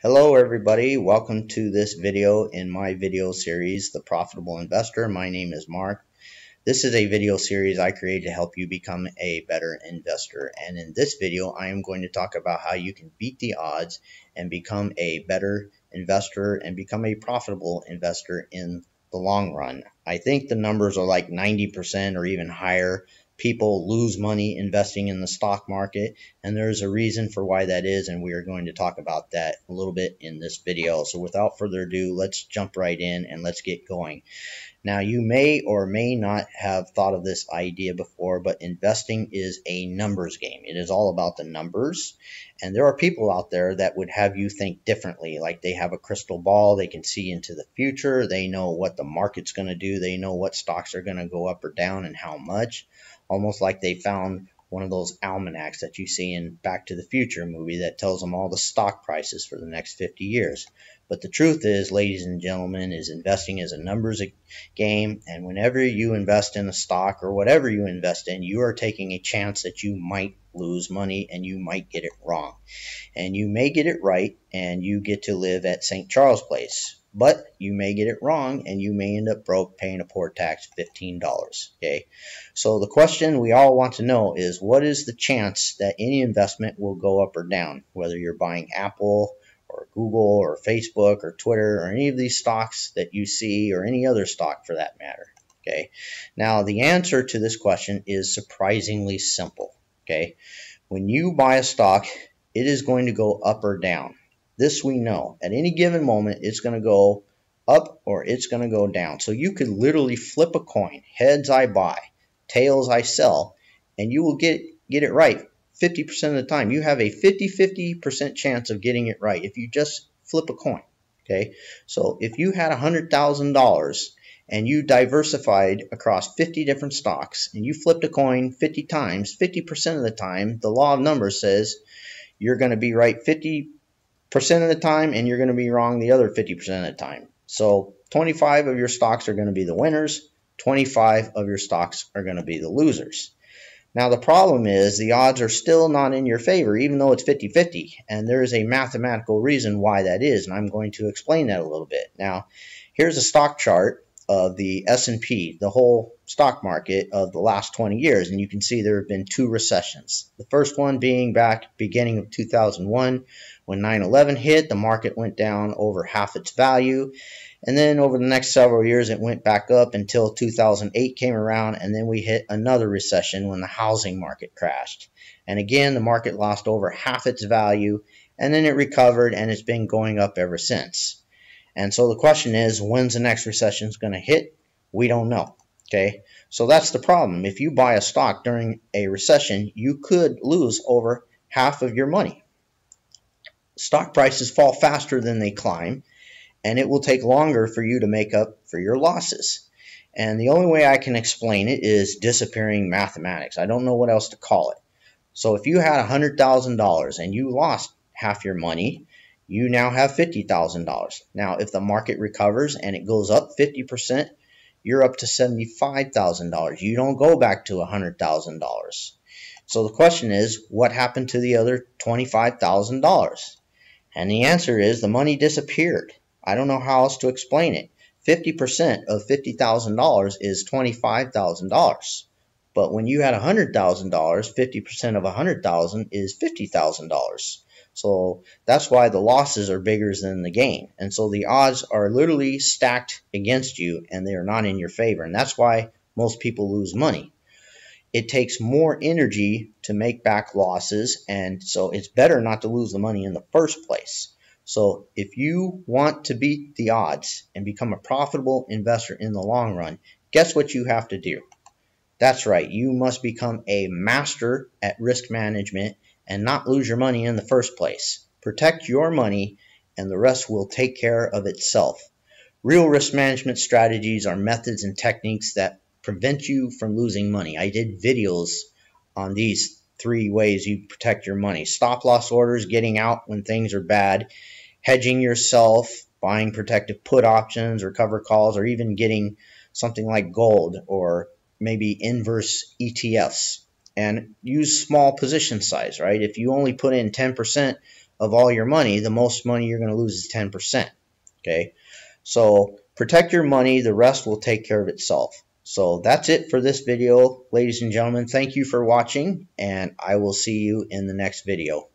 Hello everybody, welcome to this video in my video series, The Profitable Investor. My name is Mark. This is a video series I created to help you become a better investor. And in this video, I am going to talk about how you can beat the odds and become a better investor and become a profitable investor in the long run. I think the numbers are like 90% or even higher. People lose money investing in the stock market, and there's a reason for why that is, and we are going to talk about that a little bit in this video. So without further ado, let's jump right in and let's get going. Now, you may or may not have thought of this idea before, but investing is a numbers game. It is all about the numbers, and there are people out there that would have you think differently, like they have a crystal ball, they can see into the future, they know what the market's going to do, they know what stocks are going to go up or down and how much, almost like they found one of those almanacs that you see in Back to the Future movie that tells them all the stock prices for the next 50 years. But the truth is, ladies and gentlemen, is investing is a numbers game, and whenever you invest in a stock or whatever you invest in, you are taking a chance that you might lose money and you might get it wrong. And you may get it right and you get to live at St. Charles Place. But you may get it wrong and you may end up broke paying a poor tax $15. Okay, so the question we all want to know is, what is the chance that any investment will go up or down, whether you're buying Apple or Google or Facebook or Twitter or any of these stocks that you see, or any other stock for that matter. Okay, now the answer to this question is surprisingly simple. Okay, when you buy a stock, it is going to go up or down. This we know. At any given moment, it's going to go up or it's going to go down. So you could literally flip a coin. Heads I buy, tails I sell, and you will get it right 50% of the time. You have a 50% chance of getting it right if you just flip a coin. Okay, so if you had $100,000 and you diversified across 50 different stocks and you flipped a coin 50 times, 50% of the time, the law of numbers says you're going to be right 50% of the time and you're going to be wrong the other 50% of the time. So 25 of your stocks are going to be the winners, 25 of your stocks are going to be the losers. Now the problem is the odds are still not in your favor, even though it's 50-50, and there is a mathematical reason why that is, and I'm going to explain that a little bit. Now, here's a stock chart of the S&P, the whole stock market of the last 20 years, and you can see there have been two recessions. The first one being back beginning of 2001, when 9/11 hit, the market went down over half its value, and then over the next several years it went back up until 2008 came around, and then we hit another recession when the housing market crashed. And again, the market lost over half its value, and then it recovered, and it's been going up ever since. And so the question is, when's the next recession going to hit? We don't know. Okay, so that's the problem. If you buy a stock during a recession, you could lose over half of your money. Stock prices fall faster than they climb, and it will take longer for you to make up for your losses. And the only way I can explain it is disappearing mathematics. I don't know what else to call it. So if you had $100,000 and you lost half your money, you now have $50,000. Now, if the market recovers and it goes up 50%, you're up to $75,000. You don't go back to $100,000. So the question is, what happened to the other $25,000? And the answer is the money disappeared. I don't know how else to explain it. 50% of $50,000 is $25,000. But when you had $100,000, 50% of $100,000 is $50,000. So that's why the losses are bigger than the gain. And so the odds are literally stacked against you and they are not in your favor. And that's why most people lose money. It takes more energy to make back losses, and so it's better not to lose the money in the first place. So if you want to beat the odds and become a profitable investor in the long run, guess what you have to do? That's right, you must become a master at risk management and not lose your money in the first place. Protect your money and the rest will take care of itself. Real risk management strategies are methods and techniques that prevent you from losing money. I did videos on these 3 ways you protect your money. Stop loss orders, getting out when things are bad, hedging yourself, buying protective put options or cover calls, or even getting something like gold or maybe inverse ETFs. And use small position size, right? If you only put in 10% of all your money, the most money you're going to lose is 10%. Okay, so protect your money, the rest will take care of itself. So that's it for this video, ladies and gentlemen. Thank you for watching, and I will see you in the next video.